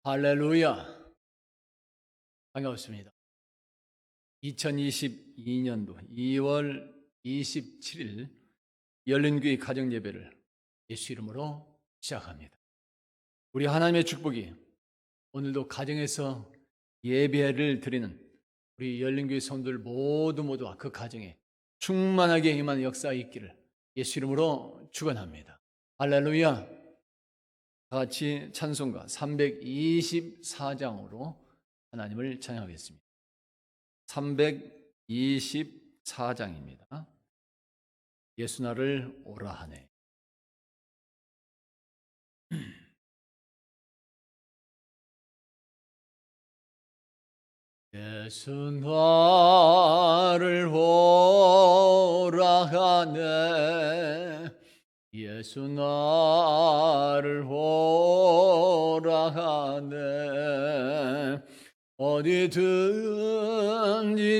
할렐루야. 반갑습니다. 2022년도 2월 27일 열린교회 가정예배를 예수 이름으로 시작합니다. 우리 하나님의 축복이 오늘도 가정에서 예배를 드리는 우리 열린교회 성도들 모두가 그 가정에 충만하게 임하는 역사 있기를 예수 이름으로 축원합니다. 할렐루야. 다 같이 찬송가 324장으로 하나님을 찬양하겠습니다. 324장입니다. 예수 나를 오라 하네. 예수 나를 오라 하네. 예수 나를 오라 하네. 어디든지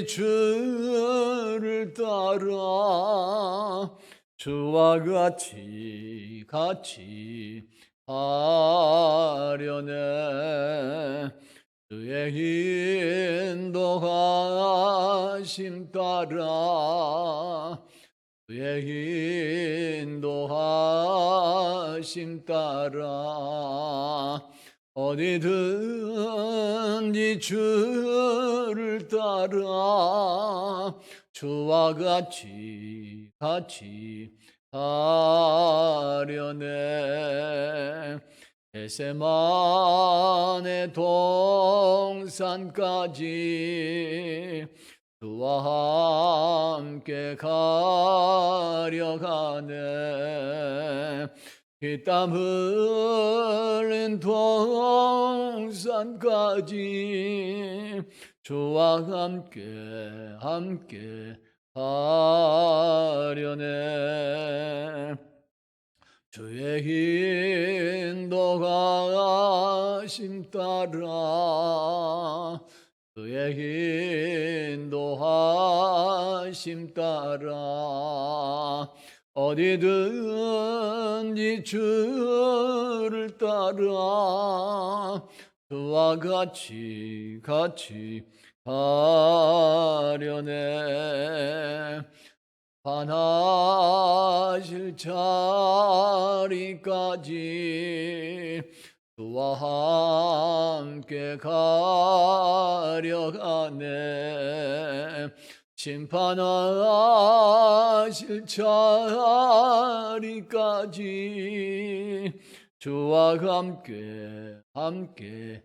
주를 따라 주와 같이 하려네. 주의 인도하심 따라 주의 인도하심 따라 어디든지 주를 따라 주와 같이 하려네. 겟세마네 동산까지 주와 함께 가려가네. 피땀 흘린 동산까지 주와 함께 가려네. 주의 인도하심 따라 주의 인도하심 따라 어디든지 주를 따라 주와 같이 하려네. 반하실 자리까지 주와 함께 가려가네. 심판하실 자리까지 주와 함께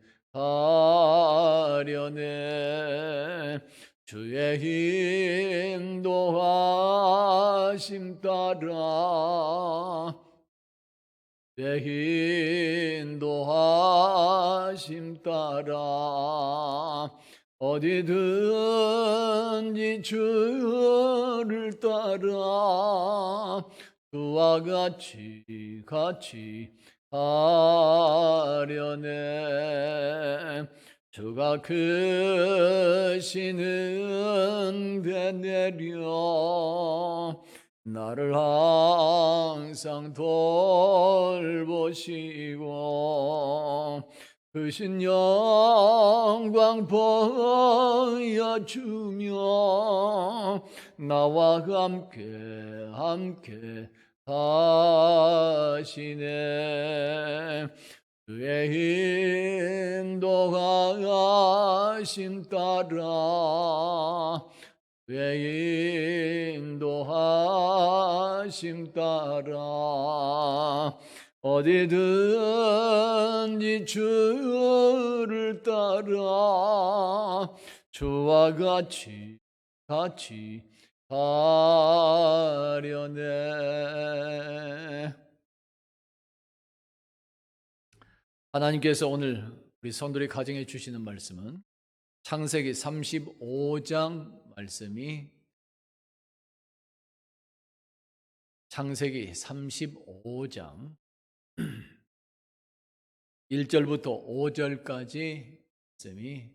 가려네. 주의 인도하심 따라 주의 인도하심 따라 어디든지 주를 따라 주와 같이 하려네. 주가 크신 은혜 내려 나를 항상 돌보시고 크신 영광 보여주며 나와 함께 하시네. 주의 인도하심 따라 주의 인도하심 따라 어디든지 주를 따라 주와 같이 하려네. 하나님께서 오늘 우리 성도의 가정에 주시는 말씀은 창세기 35장 말씀이 창세기 35장 1절부터 5절까지 말씀이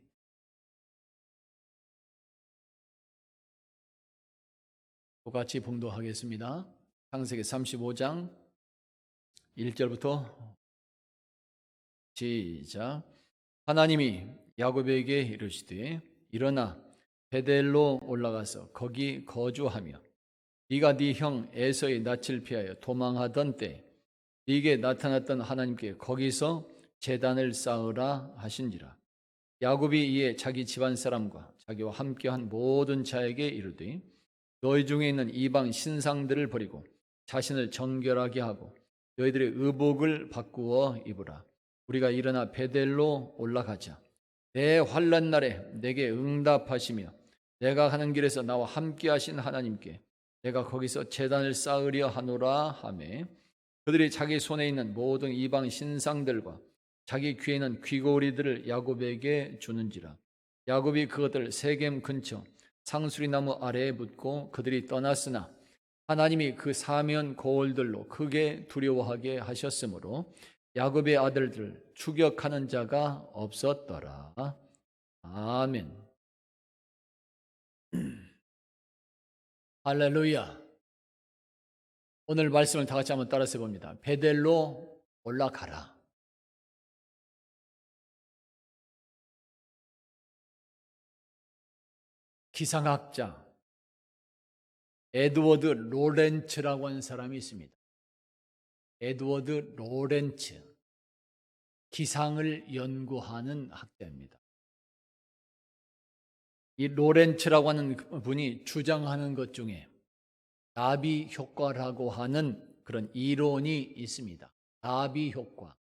똑같이 봉독하겠습니다. 창세기 35장 1절부터 시작. 하나님이 야곱에게 이르시되 일어나 베델로 올라가서 거기 거주하며 네가 네 형 에서의 낯을 피하여 도망하던 때 네게 나타났던 하나님께 거기서 제단을 쌓으라 하신지라. 야곱이 이에 자기 집안 사람과 자기와 함께한 모든 자에게 이르되 너희 중에 있는 이방 신상들을 버리고 자신을 정결하게 하고 너희들의 의복을 바꾸어 입으라. 우리가 일어나 베델로 올라가자. 내 환난 날에 내게 응답하시며 내가 가는 길에서 나와 함께하신 하나님께 내가 거기서 제단을 쌓으려 하노라 하매 그들이 자기 손에 있는 모든 이방 신상들과 자기 귀에 있는 귀고리들을 야곱에게 주는지라. 야곱이 그것들을 세겜 근처 상수리 나무 아래에 묻고 그들이 떠났으나 하나님이 그 사면 거울들로 크게 두려워하게 하셨으므로 야곱의 아들들을 추격하는 자가 없었더라. 아멘. 할렐루야. 오늘 말씀을 다 같이 한번 따라서 봅니다. 베델로 올라가라. 기상학자 에드워드 로렌츠라고 하는 사람이 있습니다. 에드워드 로렌츠, 기상을 연구하는 학자입니다. 이 로렌츠라고 하는 분이 주장하는 것 중에 나비 효과라고 하는 그런 이론이 있습니다. 나비 효과.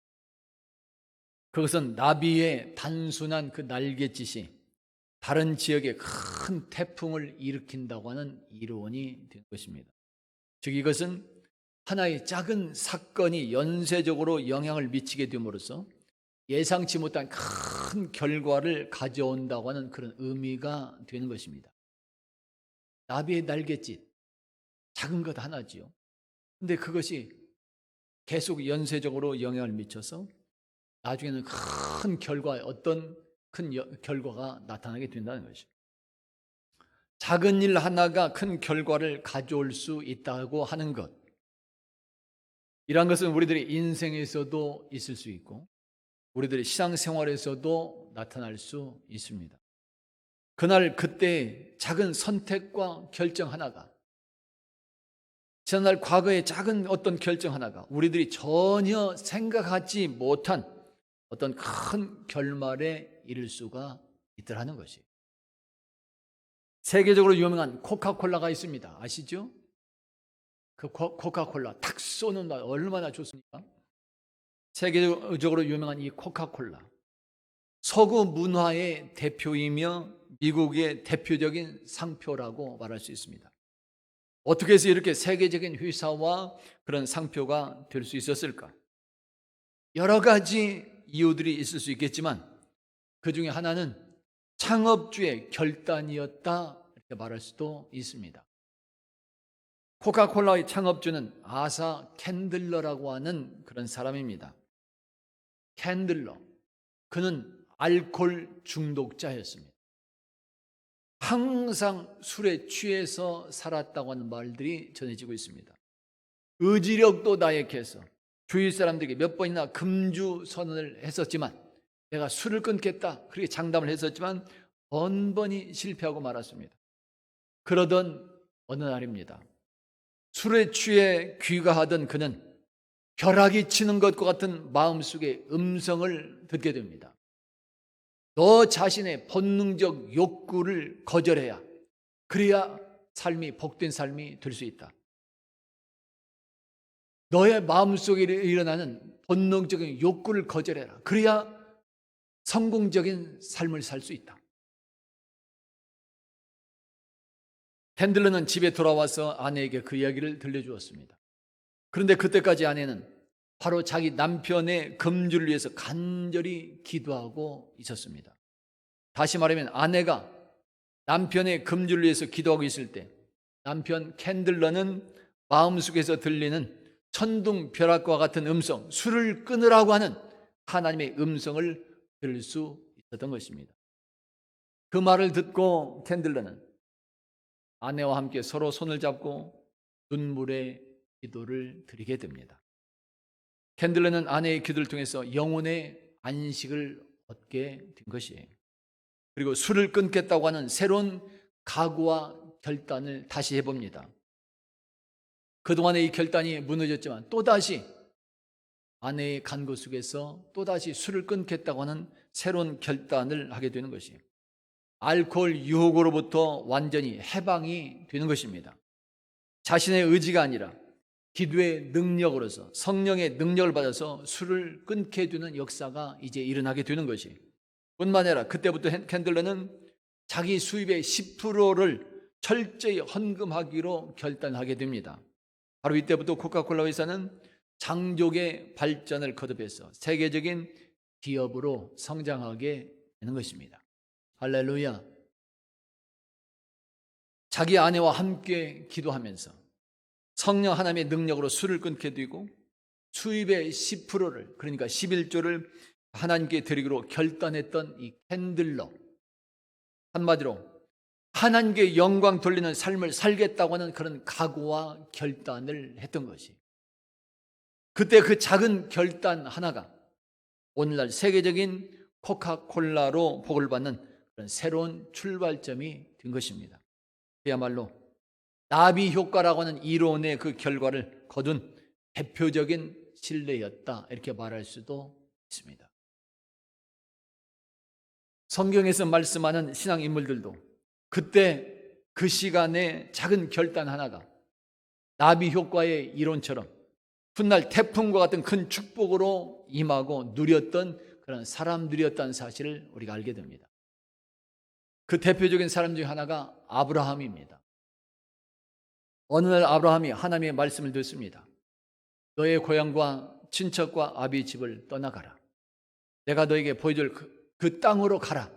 그것은 나비의 단순한 그 날갯짓이 다른 지역에 큰 태풍을 일으킨다고 하는 이론이 된 것입니다. 즉 이것은 하나의 작은 사건이 연쇄적으로 영향을 미치게 됨으로써 예상치 못한 큰 결과를 가져온다고 하는 그런 의미가 되는 것입니다. 나비의 날갯짓, 작은 것 하나지요. 근데 그것이 계속 연쇄적으로 영향을 미쳐서 나중에는 큰 결과, 어떤 큰 결과가 나타나게 된다는 것이죠. 작은 일 하나가 큰 결과를 가져올 수 있다고 하는 것. 이러한 것은 우리들의 인생에서도 있을 수 있고 우리들의 신앙생활에서도 나타날 수 있습니다. 그날 그때 작은 선택과 결정 하나가, 지난날 과거의 작은 어떤 결정 하나가 우리들이 전혀 생각하지 못한 어떤 큰 결말에 이를 수가 있더라는 것이에요. 세계적으로 유명한 코카콜라가 있습니다. 아시죠? 그 코카콜라 탁 쏘는 맛 얼마나 좋습니까? 세계적으로 유명한 이 코카콜라, 서구 문화의 대표이며 미국의 대표적인 상표라고 말할 수 있습니다. 어떻게 해서 이렇게 세계적인 회사와 그런 상표가 될 수 있었을까? 여러 가지 이유들이 있을 수 있겠지만 그 중에 하나는 창업주의 결단이었다 이렇게 말할 수도 있습니다. 코카콜라의 창업주는 아사 캔들러라고 하는 그런 사람입니다. 캔들러, 그는 알코올 중독자였습니다. 항상 술에 취해서 살았다고 하는 말들이 전해지고 있습니다. 의지력도 나약해서 주위 사람들에게 몇 번이나 금주 선언을 했었지만 내가 술을 끊겠다 그렇게 장담을 했었지만 번번이 실패하고 말았습니다. 그러던 어느 날입니다. 술에 취해 귀가하던 그는 벼락이 치는 것과 같은 마음속에 음성을 듣게 됩니다. 너 자신의 본능적 욕구를 거절해야, 그래야 삶이 복된 삶이 될 수 있다. 너의 마음속에 일어나는 본능적인 욕구를 거절해라. 그래야 성공적인 삶을 살 수 있다. 캔들러는 집에 돌아와서 아내에게 그 이야기를 들려주었습니다. 그런데 그때까지 아내는 바로 자기 남편의 금주를 위해서 간절히 기도하고 있었습니다. 다시 말하면 아내가 남편의 금주를 위해서 기도하고 있을 때 남편 캔들러는 마음속에서 들리는 천둥벼락과 같은 음성, 술을 끊으라고 하는 하나님의 음성을 들을 수 있었던 것입니다. 그 말을 듣고 캔들러는 아내와 함께 서로 손을 잡고 눈물의 기도를 드리게 됩니다. 캔들러는 아내의 기도를 통해서 영혼의 안식을 얻게 된 것이에요. 그리고 술을 끊겠다고 하는 새로운 각오와 결단을 다시 해봅니다. 그동안의 이 결단이 무너졌지만 또다시 아내의 간구 속에서 또다시 술을 끊겠다고 하는 새로운 결단을 하게 되는 것이에요. 알코올 유혹으로부터 완전히 해방이 되는 것입니다. 자신의 의지가 아니라 기도의 능력으로서 성령의 능력을 받아서 술을 끊게 되는 역사가 이제 일어나게 되는 것이에요. 뿐만 아니라 그때부터 캔들러는 자기 수입의 10%를 철저히 헌금하기로 결단하게 됩니다. 바로 이때부터 코카콜라 회사는 장족의 발전을 거듭해서 세계적인 기업으로 성장하게 되는 것입니다. 할렐루야. 자기 아내와 함께 기도하면서 성령 하나님의 능력으로 술을 끊게 되고 수입의 10%를 그러니까 11조를 하나님께 드리기로 결단했던 이 캔들러, 한마디로 하나님께 영광 돌리는 삶을 살겠다고 하는 그런 각오와 결단을 했던 것이, 그때 그 작은 결단 하나가 오늘날 세계적인 코카콜라로 복을 받는 그런 새로운 출발점이 된 것입니다. 그야말로 나비 효과라고 하는 이론의 그 결과를 거둔 대표적인 신뢰였다, 이렇게 말할 수도 있습니다. 성경에서 말씀하는 신앙 인물들도 그때 그 시간에 작은 결단 하나가 나비 효과의 이론처럼 훗날 태풍과 같은 큰 축복으로 임하고 누렸던 그런 사람들이었다는 사실을 우리가 알게 됩니다. 그 대표적인 사람 중 하나가 아브라함입니다. 어느 날 아브라함이 하나님의 말씀을 듣습니다. 너의 고향과 친척과 아비 집을 떠나가라. 내가 너에게 보여줄 그 땅으로 가라.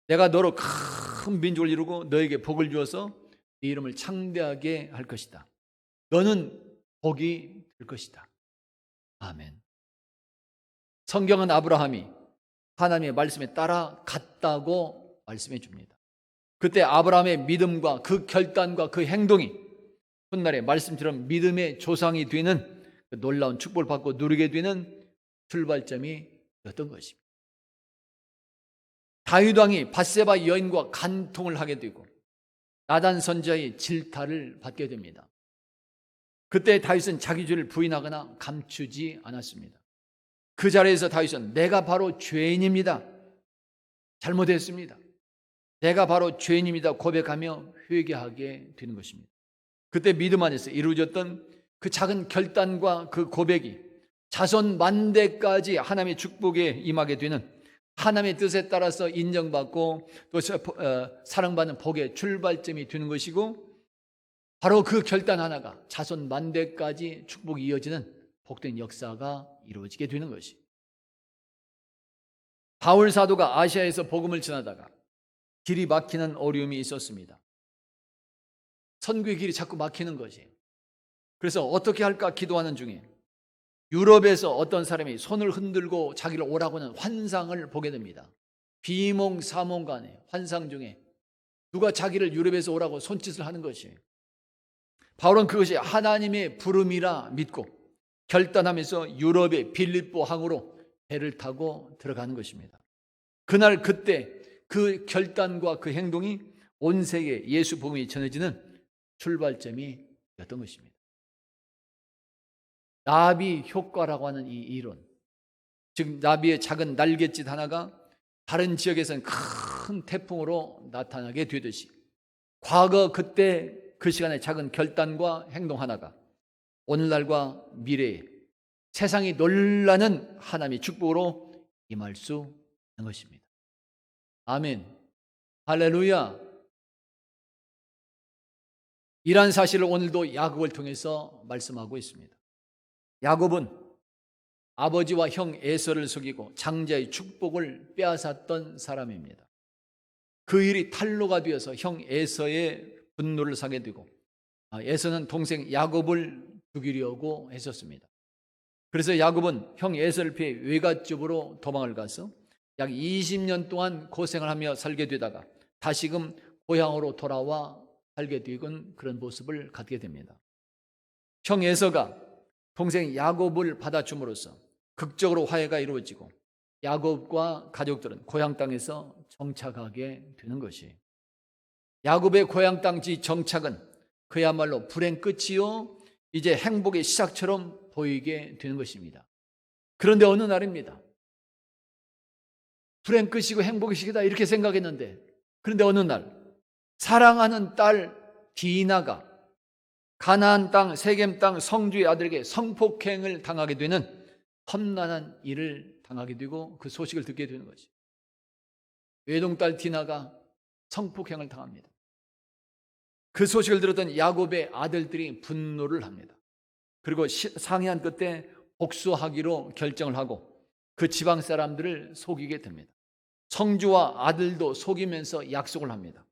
내가 너로 큰 민족을 이루고 너에게 복을 주어서 네 이름을 창대하게 할 것이다. 너는 복이 될 것이다. 아멘. 성경은 아브라함이 하나님의 말씀에 따라갔다고 말씀해 줍니다. 그때 아브라함의 믿음과 그 결단과 그 행동이 훗날에 말씀처럼 믿음의 조상이 되는 그 놀라운 축복을 받고 누리게 되는 출발점이 였던 것입니다. 다윗 왕이 밧세바 여인과 간통을 하게 되고 나단 선지자의 질타를 받게 됩니다. 그때 다윗은 자기 죄를 부인하거나 감추지 않았습니다. 그 자리에서 다윗은 내가 바로 죄인입니다. 잘못했습니다. 내가 바로 죄인입니다. 고백하며 회개하게 되는 것입니다. 그때 믿음 안에서 이루어졌던 그 작은 결단과 그 고백이 자손 만대까지 하나님의 축복에 임하게 되는, 하나님의 뜻에 따라서 인정받고 또 사랑받는 복의 출발점이 되는 것이고, 바로 그 결단 하나가 자손 만대까지 축복이 이어지는 복된 역사가 이루어지게 되는 것이. 바울 사도가 아시아에서 복음을 전하다가 길이 막히는 어려움이 있었습니다. 선교의 길이 자꾸 막히는 것이에요. 그래서 어떻게 할까 기도하는 중에 유럽에서 어떤 사람이 손을 흔들고 자기를 오라고 하는 환상을 보게 됩니다. 비몽사몽간에 환상 중에 누가 자기를 유럽에서 오라고 손짓을 하는 것이에요. 바울은 그것이 하나님의 부름이라 믿고 결단하면서 유럽의 빌립보 항으로 배를 타고 들어가는 것입니다. 그날 그때 그 결단과 그 행동이 온 세계에 예수 복음이 전해지는 출발점이 였던 것입니다. 나비 효과라고 하는 이 이론, 즉 나비의 작은 날갯짓 하나가 다른 지역에서는 큰 태풍으로 나타나게 되듯이 과거 그때 그 시간의 작은 결단과 행동 하나가 오늘날과 미래에 세상이 놀라는 하나님의 축복으로 임할 수 있는 것입니다. 아멘. 할렐루야. 이러한 사실을 오늘도 야곱을 통해서 말씀하고 있습니다. 야곱은 아버지와 형 에서를 속이고 장자의 축복을 빼앗았던 사람입니다. 그 일이 탄로가 되어서 형 에서의 분노를 사게 되고 에서는 동생 야곱을 죽이려고 했었습니다. 그래서 야곱은 형 에서를 피해 외갓집으로 도망을 가서 약 20년 동안 고생을 하며 살게 되다가 다시금 고향으로 돌아와 살게 되는 그런 모습을 갖게 됩니다. 형 에서가 동생 야곱을 받아줌으로써 극적으로 화해가 이루어지고 야곱과 가족들은 고향 땅에서 정착하게 되는 것이, 야곱의 고향 땅지 정착은 그야말로 불행 끝이요 이제 행복의 시작처럼 보이게 되는 것입니다. 그런데 어느 날입니다. 불행 끝이고 행복의 시기다 이렇게 생각했는데, 그런데 어느 날 사랑하는 딸 디나가 가나안 땅 세겜 땅 성주의 아들에게 성폭행을 당하게 되는 험난한 일을 당하게 되고 그 소식을 듣게 되는 거지. 외동딸 디나가 성폭행을 당합니다. 그 소식을 들었던 야곱의 아들들이 분노를 합니다. 그리고 상의한 끝에 복수하기로 결정을 하고 그 지방 사람들을 속이게 됩니다. 성주와 아들도 속이면서 약속을 합니다.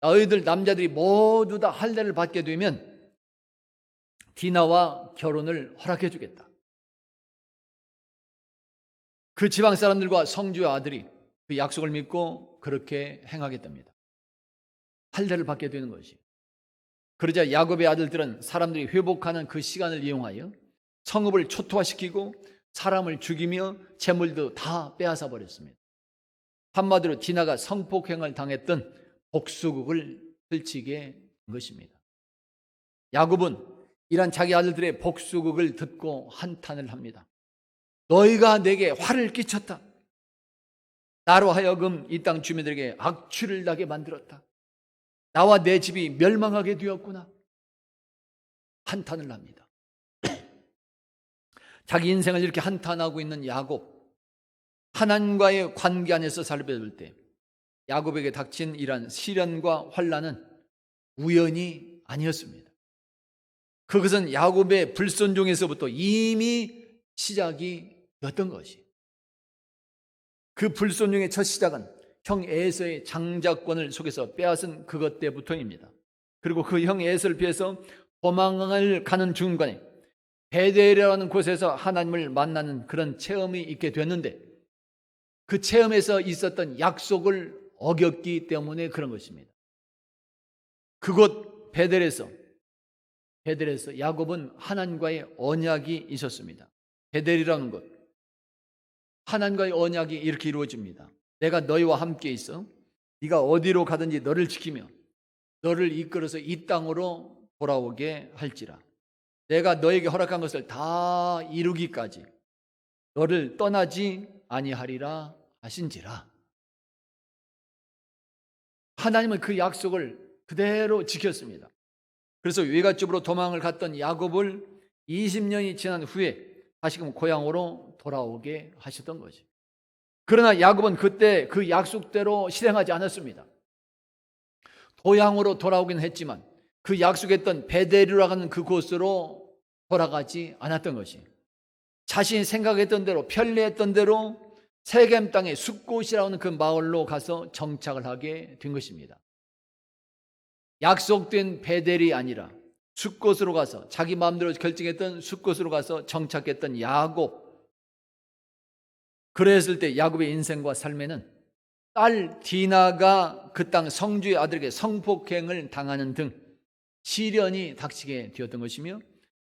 너희들 남자들이 모두 다 할례를 받게 되면 디나와 결혼을 허락해 주겠다. 그 지방 사람들과 성주의 아들이 그 약속을 믿고 그렇게 행하겠답니다. 할례를 받게 되는 것이. 그러자 야곱의 아들들은 사람들이 회복하는 그 시간을 이용하여 성읍을 초토화시키고 사람을 죽이며 재물도 다 빼앗아 버렸습니다. 한마디로 디나가 성폭행을 당했던 복수극을 펼치게 된 것입니다. 야곱은 이런 자기 아들들의 복수극을 듣고 한탄을 합니다. 너희가 내게 화를 끼쳤다. 나로 하여금 이 땅 주민들에게 악취를 나게 만들었다. 나와 내 집이 멸망하게 되었구나. 한탄을 합니다. 자기 인생을 이렇게 한탄하고 있는 야곱, 하나님과의 관계 안에서 살펴볼 때 야곱에게 닥친 이러한 시련과 환난은 우연이 아니었습니다. 그것은 야곱의 불순종에서부터 이미 시작이 였던 것이. 그 불순종의 첫 시작은 형 에서의 장자권을 속에서 빼앗은 그것 때부터입니다. 그리고 그 형 에서를 피해서 도망을 가는 중간에 베델이라는 곳에서 하나님을 만나는 그런 체험이 있게 됐는데, 그 체험에서 있었던 약속을 어겼기 때문에 그런 것입니다. 그곳 베델에서 야곱은 하나님과의 언약이 있었습니다. 베델이라는 것, 하나님과의 언약이 이렇게 이루어집니다. 내가 너희와 함께 있어 네가 어디로 가든지 너를 지키며 너를 이끌어서 이 땅으로 돌아오게 할지라. 내가 너에게 허락한 것을 다 이루기까지 너를 떠나지 아니하리라 하신지라. 하나님은 그 약속을 그대로 지켰습니다. 그래서 외갓집으로 도망을 갔던 야곱을 20년이 지난 후에 다시금 고향으로 돌아오게 하셨던 거지. 그러나 야곱은 그때 그 약속대로 실행하지 않았습니다. 고향으로 돌아오긴 했지만 그 약속했던 베델이라고 하는 그곳으로 돌아가지 않았던 것이, 자신이 생각했던 대로 편리했던 대로 세겜 땅의 숫곳이라고 하는 그 마을로 가서 정착을 하게 된 것입니다. 약속된 베델이 아니라 숫곳으로 가서 자기 마음대로 결정했던 숫곳으로 가서 정착했던 야곱. 그랬을 때 야곱의 인생과 삶에는 딸 디나가 그 땅 성주의 아들에게 성폭행을 당하는 등 시련이 닥치게 되었던 것이며,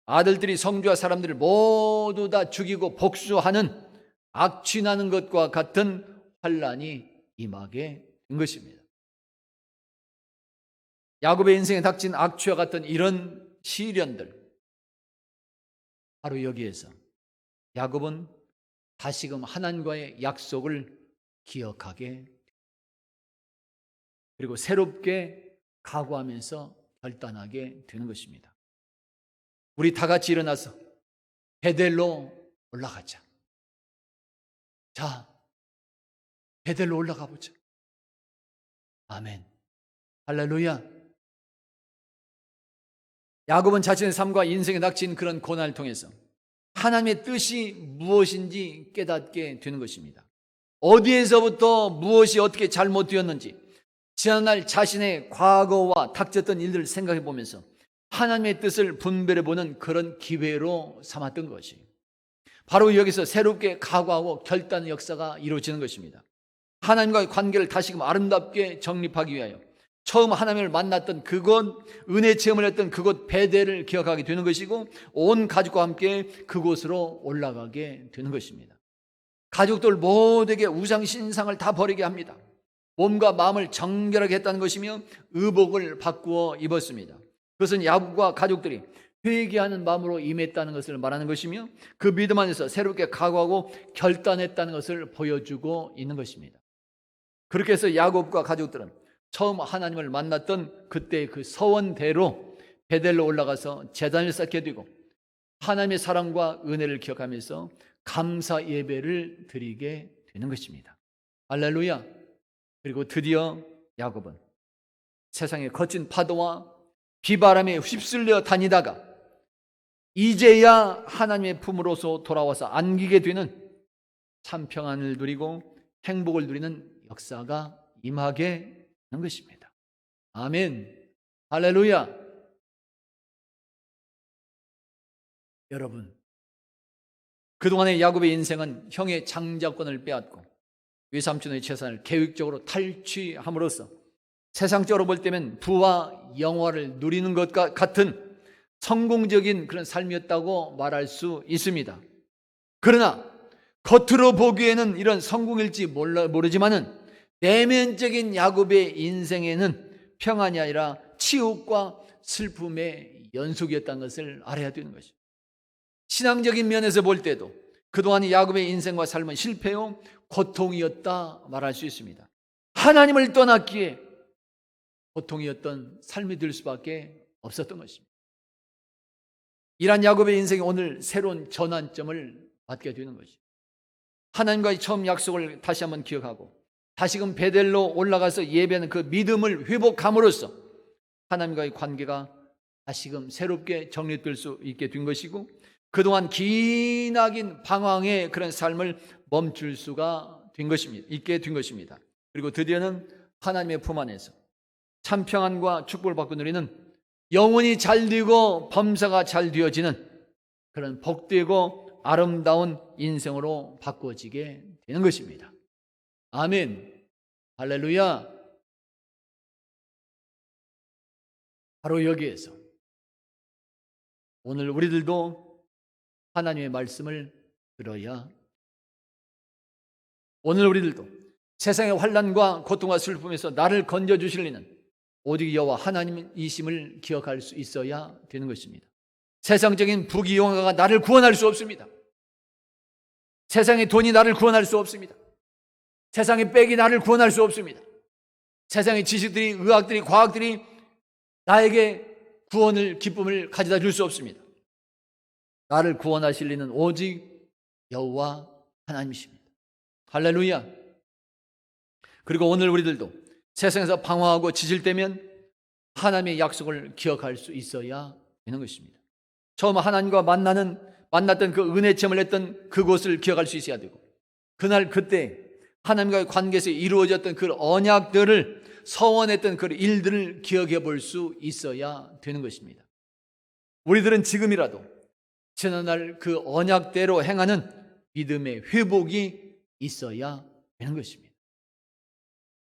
아들들이 성주와 사람들을 모두 다 죽이고 복수하는 악취나는 것과 같은 환난이 임하게 된 것입니다. 야곱의 인생에 닥친 악취와 같은 이런 시련들, 바로 여기에서 야곱은 다시금 하나님과의 약속을 기억하게, 그리고 새롭게 각오하면서 결단하게 되는 것입니다. 우리 다 같이 일어나서 베델로 올라가자. 자, 베델로 올라가 보자. 아멘. 할렐루야. 야곱은 자신의 삶과 인생에 닥친 그런 고난을 통해서 하나님의 뜻이 무엇인지 깨닫게 되는 것입니다. 어디에서부터 무엇이 어떻게 잘못되었는지 지난날 자신의 과거와 닥쳤던 일들을 생각해 보면서 하나님의 뜻을 분별해 보는 그런 기회로 삼았던 것이, 바로 여기서 새롭게 각오하고 결단의 역사가 이루어지는 것입니다. 하나님과의 관계를 다시금 아름답게 정립하기 위하여 처음 하나님을 만났던 그곳, 은혜 체험을 했던 그곳 베델을 기억하게 되는 것이고, 온 가족과 함께 그곳으로 올라가게 되는 것입니다. 가족들 모두에게 우상 신상을 다 버리게 합니다. 몸과 마음을 정결하게 했다는 것이며 의복을 바꾸어 입었습니다. 그것은 야곱과 가족들이 회개하는 마음으로 임했다는 것을 말하는 것이며 그 믿음 안에서 새롭게 각오하고 결단했다는 것을 보여주고 있는 것입니다. 그렇게 해서 야곱과 가족들은 처음 하나님을 만났던 그때의 그 서원대로 베델로 올라가서 제단을 쌓게 되고 하나님의 사랑과 은혜를 기억하면서 감사 예배를 드리게 되는 것입니다. 할렐루야. 그리고 드디어 야곱은 세상의 거친 파도와 비바람에 휩쓸려 다니다가 이제야 하나님의 품으로서 돌아와서 안기게 되는 참 평안을 누리고 행복을 누리는 역사가 임하게 되는 것입니다. 아멘. 할렐루야. 여러분, 그동안의 야곱의 인생은 형의 장자권을 빼앗고 외삼촌의 재산을 계획적으로 탈취함으로써 세상적으로 볼 때면 부와 영화를 누리는 것과 같은 성공적인 그런 삶이었다고 말할 수 있습니다. 그러나 겉으로 보기에는 이런 성공일지 모르지만은 내면적인 야곱의 인생에는 평안이 아니라 치욕과 슬픔의 연속이었다는 것을 알아야 되는 것이죠. 신앙적인 면에서 볼 때도 그동안 야곱의 인생과 삶은 실패요 고통이었다 말할 수 있습니다. 하나님을 떠났기에 고통이었던 삶이 될 수밖에 없었던 것입니다. 이러한 야곱의 인생이 오늘 새로운 전환점을 맞게 되는 것이죠. 하나님과의 처음 약속을 다시 한번 기억하고 다시금 베델로 올라가서 예배하는 그 믿음을 회복함으로써 하나님과의 관계가 다시금 새롭게 정립될 수 있게 된 것이고 그동안 기나긴 방황의 그런 삶을 멈출 수가 있게 된 것입니다. 그리고 드디어는 하나님의 품 안에서 참 평안과 축복을 받고 누리는 영혼이 잘 되고 범사가 잘 되어지는 그런 복되고 아름다운 인생으로 바꿔지게 되는 것입니다. 아멘. 할렐루야. 바로 여기에서 오늘 우리들도 하나님의 말씀을 들어야, 오늘 우리들도 세상의 환난과 고통과 슬픔에서 나를 건져주실 이는 오직 여호와 하나님이심을 기억할 수 있어야 되는 것입니다. 세상적인 부귀영화가 나를 구원할 수 없습니다. 세상의 돈이 나를 구원할 수 없습니다. 세상의 빽이 나를 구원할 수 없습니다. 세상의 지식들이, 의학들이, 과학들이 나에게 구원을, 기쁨을 가져다 줄 수 없습니다. 나를 구원하실 이는 오직 여호와 하나님이십니다. 할렐루야. 그리고 오늘 우리들도 세상에서 방황하고 지칠 때면 하나님의 약속을 기억할 수 있어야 되는 것입니다. 처음 하나님과 만났던 그 은혜 체험을 했던 그곳을 기억할 수 있어야 되고 그날 그때 하나님과의 관계에서 이루어졌던 그 언약들을 서원했던 그 일들을 기억해 볼 수 있어야 되는 것입니다. 우리들은 지금이라도 지난날 그 언약대로 행하는 믿음의 회복이 있어야 되는 것입니다.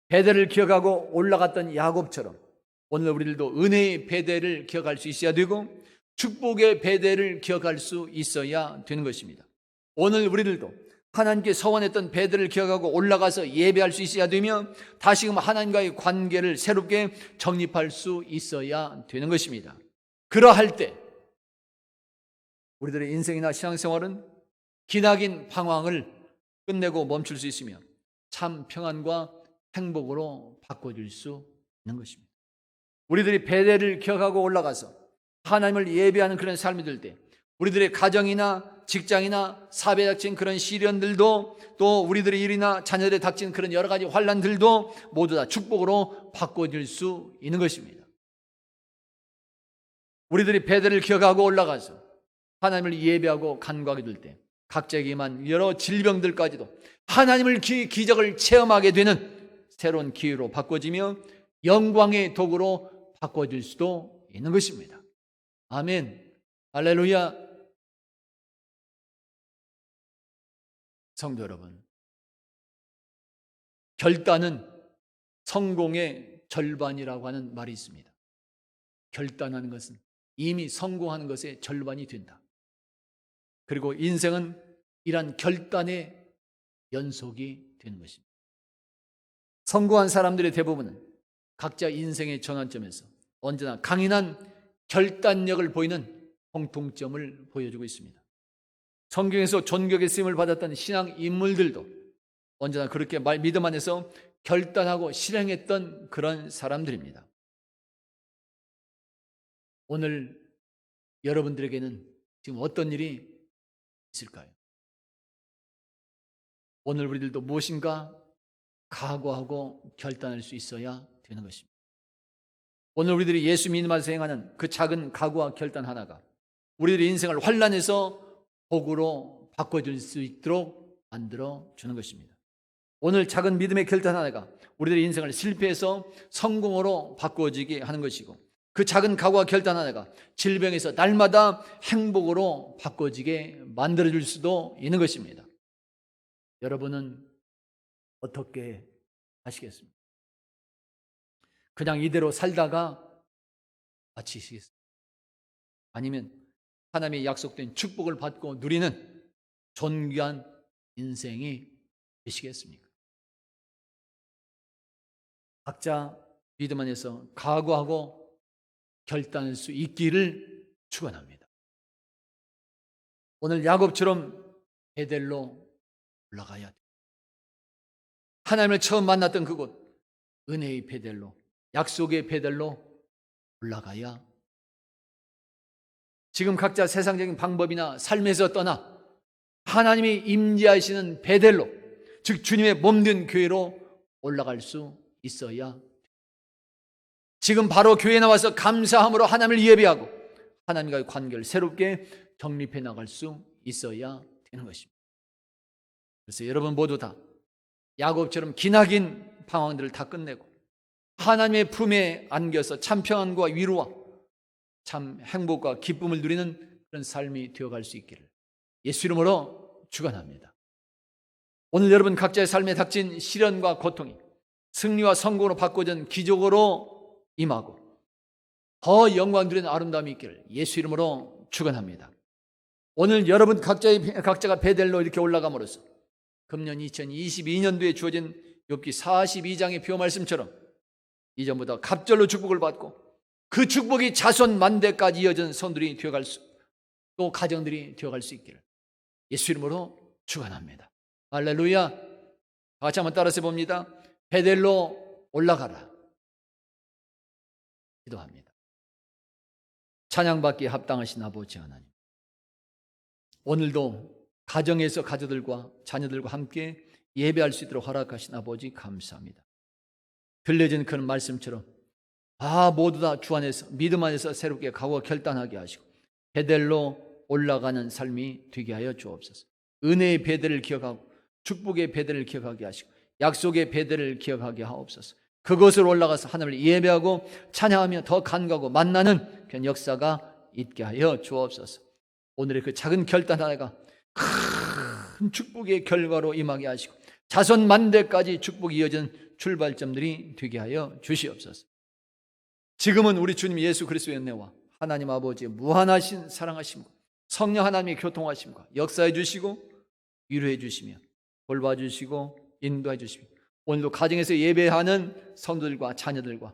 베델을 기억하고 올라갔던 야곱처럼 오늘 우리들도 은혜의 베델을 기억할 수 있어야 되고 축복의 베델을 기억할 수 있어야 되는 것입니다. 오늘 우리들도 하나님께 서원했던 베델을 기억하고 올라가서 예배할 수 있어야 되며 다시금 하나님과의 관계를 새롭게 정립할 수 있어야 되는 것입니다. 그러할 때 우리들의 인생이나 신앙생활은 기나긴 방황을 끝내고 멈출 수 있으며 참 평안과 행복으로 바꿔줄 수 있는 것입니다. 우리들이 베델을 기억하고 올라가서 하나님을 예배하는 그런 삶이 될 때 우리들의 가정이나 직장이나 사회에 닥친 그런 시련들도 또 우리들의 일이나 자녀들에 닥친 그런 여러 가지 환난들도 모두 다 축복으로 바꿔줄 수 있는 것입니다. 우리들이 베델을 기억하고 올라가서 하나님을 예배하고 간구하게 될 때 각자에게만 여러 질병들까지도 하나님을 기적을 체험하게 되는 새로운 기회로 바꿔지며 영광의 도구로 바꿔질 수도 있는 것입니다. 아멘. 할렐루야. 성도 여러분, 결단은 성공의 절반이라고 하는 말이 있습니다. 결단하는 것은 이미 성공하는 것의 절반이 된다. 그리고 인생은 이러한 결단의 연속이 되는 것입니다. 성공한 사람들의 대부분은 각자 인생의 전환점에서 언제나 강인한 결단력을 보이는 공통점을 보여주고 있습니다. 성경에서 존경의 쓰임을 받았던 신앙 인물들도 언제나 그렇게 믿음 안에서 결단하고 실행했던 그런 사람들입니다. 오늘 여러분들에게는 지금 어떤 일이 있을까요? 오늘 우리들도 무엇인가 각오하고 결단할 수 있어야 되는 것입니다. 오늘 우리들이 예수 믿음으로 행하는 그 작은 각오와 결단 하나가 우리들의 인생을 환란에서 복으로 바꿔줄 수 있도록 만들어주는 것입니다. 오늘 작은 믿음의 결단 하나가 우리들의 인생을 실패에서 성공으로 바꿔주게 하는 것이고, 그 작은 각오와 결단 하나가 질병에서 날마다 행복으로 바꿔지게 만들어줄 수도 있는 것입니다. 여러분은 어떻게 하시겠습니까? 그냥 이대로 살다가 마치시겠습니까? 아니면 하나님의 약속된 축복을 받고 누리는 존귀한 인생이 되시겠습니까? 각자 믿음 안에서 각오하고 결단할 수 있기를 축원합니다. 오늘 야곱처럼 베델로 올라가야 돼요. 하나님을 처음 만났던 그곳, 은혜의 베델로, 약속의 베델로 올라가야. 지금 각자 세상적인 방법이나 삶에서 떠나 하나님이 임재하시는 베델로, 즉 주님의 몸된 교회로 올라갈 수 있어야. 지금 바로 교회에 나와서 감사함으로 하나님을 예배하고 하나님과의 관계를 새롭게 정립해 나갈 수 있어야 되는 것입니다. 그래서 여러분 모두 다 야곱처럼 기나긴 방황들을 다 끝내고 하나님의 품에 안겨서 참 평안과 위로와 참 행복과 기쁨을 누리는 그런 삶이 되어갈 수 있기를 예수 이름으로 축원합니다. 오늘 여러분 각자의 삶에 닥친 시련과 고통이 승리와 성공으로 바꿔진 기적으로 임하고 더 영광 누리는 아름다움이 있기를 예수 이름으로 축원합니다. 오늘 여러분 각자가 베델로 이렇게 올라감으로써 금년 2022년도에 주어진 욥기 42장의 표 말씀처럼 이전보다 갑절로 축복을 받고 그 축복이 자손 만대까지 이어진 손들이 되어갈 수, 또 가정들이 되어갈 수 있기를 예수 이름으로 축원합니다. 할렐루야. 다 같이 한번 따라서 봅니다. 베델로 올라가라. 기도합니다. 찬양받기에 합당하신 아버지 하나님, 오늘도 가정에서 가족들과 자녀들과 함께 예배할 수 있도록 허락하신 아버지 감사합니다. 들려진 그런 말씀처럼 모두 다 주 안에서 믿음 안에서 새롭게 각오와 결단하게 하시고 베델로 올라가는 삶이 되게 하여 주옵소서. 은혜의 베델을 기억하고 축복의 베델을 기억하게 하시고 약속의 베델을 기억하게 하옵소서. 그곳으로 올라가서 하나님을 예배하고 찬양하며 더 간구하고 만나는 그런 역사가 있게 하여 주옵소서. 오늘의 그 작은 결단 하나가 큰 축복의 결과로 임하게 하시고 자손 만대까지 축복이 이어진 출발점들이 되게 하여 주시옵소서. 지금은 우리 주님 예수 그리스도의 은혜와 하나님 아버지의 무한하신 사랑하심과 성령 하나님의 교통하심과 역사해 주시고 위로해 주시며 돌봐주시고 인도해 주시며 오늘도 가정에서 예배하는 성도들과 자녀들과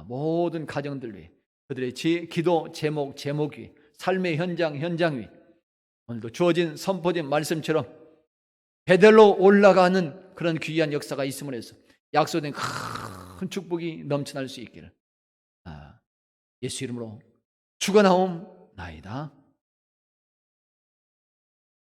모든 가정들 위해 그들의 기도 제목 위에 삶의 현장 위에 오늘도 주어진 선포된 말씀처럼 베델로 올라가는 그런 귀한 역사가 있음으로 해서 약속된 큰 축복이 넘쳐날 수 있기를 예수 이름으로 축원하옵나이다.